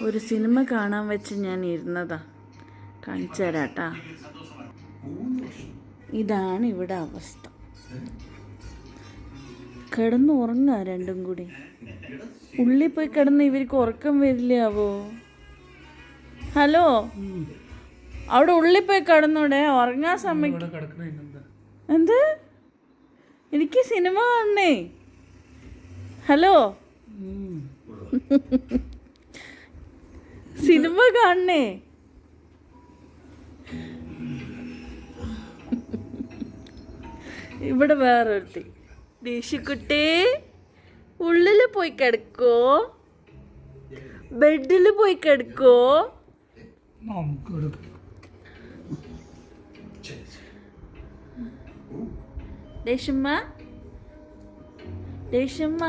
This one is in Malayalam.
ഒരു സിനിമ കാണാൻ വെച്ച് ഞാൻ ഇരുന്നതാ. കാണിച്ചു തരാട്ടാ. ഇതാണ് ഇവിടെ അവസ്ഥ. കിടന്നുറങ്ങാ രണ്ടും കൂടി. ഉള്ളിൽ പോയി കിടന്ന് ഇവർക്ക് ഉറക്കം വരില്ലാവോ? ഹലോ, അവിടെ ഉള്ളിൽ പോയി കിടന്നൂടെ? ഉറങ്ങാൻ സമയം എന്ത്? എനിക്ക് സിനിമ കാണണേ. ഹലോ, സിനിമ കാണണേ. ഇവിടെ വേറൊരുത്തി. ദേശിക്കുട്ടി ഉള്ളിൽ പോയി കിടക്കോ? ബെഡിൽ പോയി കിടക്കോ? ദേശമ്മ, ദേശമ്മ